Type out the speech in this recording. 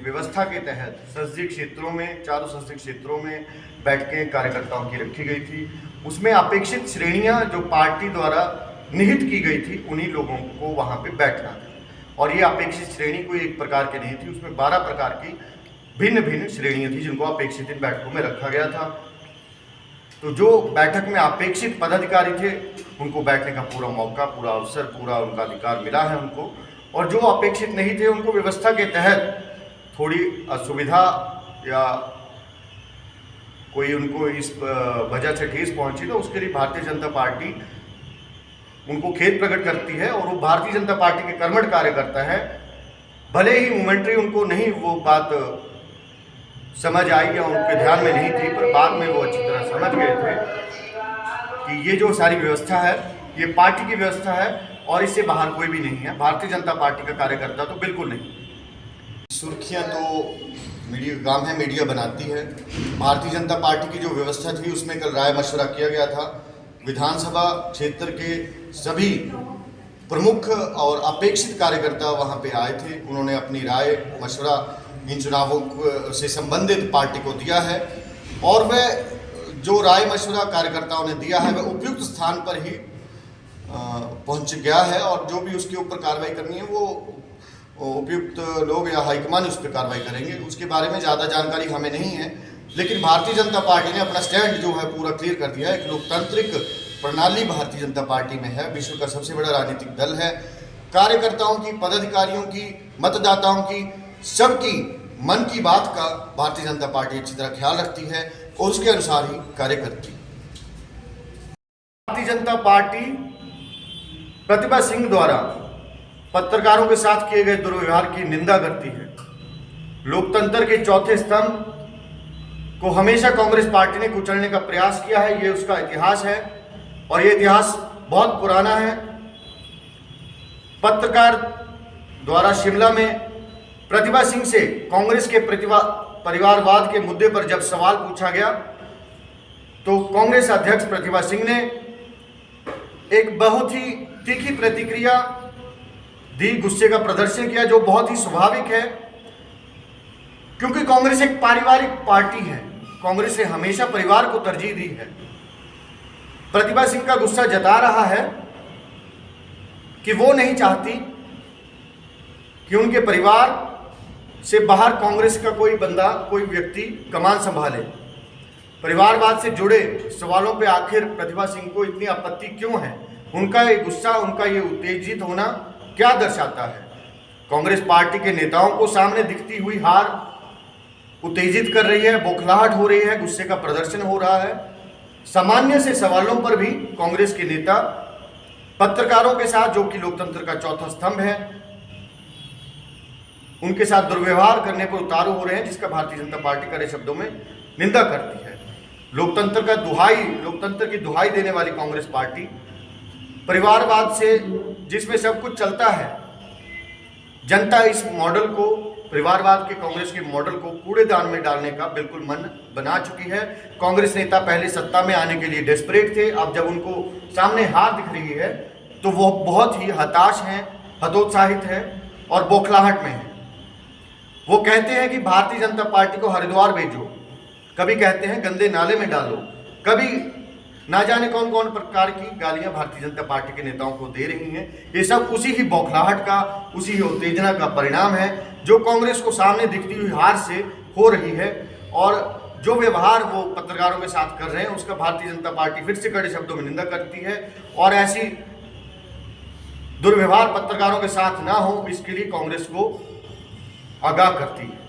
व्यवस्था के तहत संसदीय क्षेत्रों में, चारों संसदीय क्षेत्रों में बैठकें कार्यकर्ताओं की रखी गई थी। उसमें अपेक्षित श्रेणियां जो पार्टी द्वारा निहित की गई थी, उन्हीं लोगों को वहां पे बैठना था। और ये अपेक्षित श्रेणी कोई एक प्रकार की नहीं थी, उसमें 12 प्रकार की भिन्न भिन्न श्रेणियां थी जिनको अपेक्षित इन बैठकों में रखा गया था। तो जो बैठक में अपेक्षित पदाधिकारी थे उनको बैठने का पूरा मौका, पूरा अवसर, पूरा उनका अधिकार मिला है उनको। और जो अपेक्षित नहीं थे उनको व्यवस्था के तहत थोड़ी असुविधा या कोई उनको इस वजह से ठेस पहुंची, तो उसके लिए भारतीय जनता पार्टी उनको खेद प्रकट करती है। और वो भारतीय जनता पार्टी के कर्मठ कार्यकर्ता है, भले ही मोमेंटरी उनको नहीं वो बात समझ आई या उनके ध्यान में नहीं थी, पर बाद में वो अच्छी तरह समझ गए थे कि ये जो सारी व्यवस्था है ये पार्टी की व्यवस्था है और इससे बाहर कोई भी नहीं है। भारतीय जनता पार्टी का कार्यकर्ता तो बिल्कुल नहीं। सुर्खियां तो मीडिया का काम है, मीडिया बनाती है। भारतीय जनता पार्टी की जो व्यवस्था थी उसमें कल राय मशवरा किया गया था। विधानसभा क्षेत्र के सभी प्रमुख और अपेक्षित कार्यकर्ता वहां पे आए थे। उन्होंने अपनी राय मशवरा इन चुनावों से संबंधित पार्टी को दिया है और वह जो राय मशवरा कार्यकर्ताओं ने दिया है वह उपयुक्त स्थान पर ही पहुंच गया है। और जो भी उसके ऊपर कार्रवाई करनी है वो उपयुक्त लोग या हाईकमान उस पर कार्रवाई करेंगे। उसके बारे में ज़्यादा जानकारी हमें नहीं है, लेकिन भारतीय जनता पार्टी ने अपना स्टैंड जो है पूरा क्लियर कर दिया है। एक लोकतांत्रिक प्रणाली भारतीय जनता पार्टी में है, विश्व का सबसे बड़ा राजनीतिक दल है। कार्यकर्ताओं की, पदाधिकारियों की, मतदाताओं की, सबकी मन की बात का भारतीय जनता पार्टी अच्छी तरह ख्याल रखती है और उसके अनुसार ही कार्य करती है। भारतीय जनता पार्टी प्रतिभा सिंह द्वारा पत्रकारों के साथ किए गए दुर्व्यवहार की निंदा करती है। लोकतंत्र के चौथे स्तंभ को हमेशा कांग्रेस पार्टी ने कुचलने का प्रयास किया है। ये उसका इतिहास है और ये इतिहास बहुत पुराना है। पत्रकार द्वारा शिमला में प्रतिभा सिंह से कांग्रेस के परिवारवाद के मुद्दे पर जब सवाल पूछा गया तो कांग्रेस अध्यक्ष प्रतिभा सिंह ने एक बहुत ही तीखी प्रतिक्रिया दी, गुस्से का प्रदर्शन किया, जो बहुत ही स्वाभाविक है क्योंकि कांग्रेस एक पारिवारिक पार्टी है। कांग्रेस ने हमेशा परिवार को तरजीह दी है। प्रतिभा सिंह का गुस्सा जता रहा है कि वो नहीं चाहती कि उनके परिवार से बाहर कांग्रेस का कोई बंदा, कोई व्यक्ति कमान संभाले। परिवारवाद से जुड़े सवालों पे आखिर प्रतिभा सिंह को इतनी आपत्ति क्यों है? उनका ये गुस्सा, उनका ये उत्तेजित होना क्या दर्शाता है? कांग्रेस पार्टी के नेताओं को सामने दिखती हुई हार उत्तेजित कर रही है, बौखलाहट हो रही है, गुस्से का प्रदर्शन हो रहा है। सामान्य से सवालों पर भी कांग्रेस के नेता पत्रकारों के साथ, जो कि लोकतंत्र का चौथा स्तंभ है, उनके साथ दुर्व्यवहार करने पर उतारू हो रहे हैं, जिसका भारतीय जनता पार्टी कड़े शब्दों में निंदा करती है। लोकतंत्र की दुहाई देने वाली कांग्रेस पार्टी परिवारवाद से, जिसमें सब कुछ चलता है, जनता इस मॉडल को, परिवारवाद के कांग्रेस के मॉडल को कूड़ेदान में डालने का बिल्कुल मन बना चुकी है। कांग्रेस नेता पहले सत्ता में आने के लिए डेस्परेट थे, अब जब उनको सामने हार दिख रही है तो वो बहुत ही हताश हैं, हतोत्साहित हैं और बौखलाहट में हैं। वो कहते हैं कि भारतीय जनता पार्टी को हरिद्वार भेजो, कभी कहते हैं गंदे नाले में डालो, कभी ना जाने कौन कौन प्रकार की गालियां भारतीय जनता पार्टी के नेताओं को दे रही हैं। ये सब उसी ही बौखलाहट का, उसी ही उत्तेजना का परिणाम है जो कांग्रेस को सामने दिखती हुई हार से हो रही है। और जो व्यवहार वो पत्रकारों के साथ कर रहे हैं उसका भारतीय जनता पार्टी फिर से कड़े शब्दों में निंदा करती है और ऐसी दुर्व्यवहार पत्रकारों के साथ ना हो इसके लिए कांग्रेस को आगाह करती है।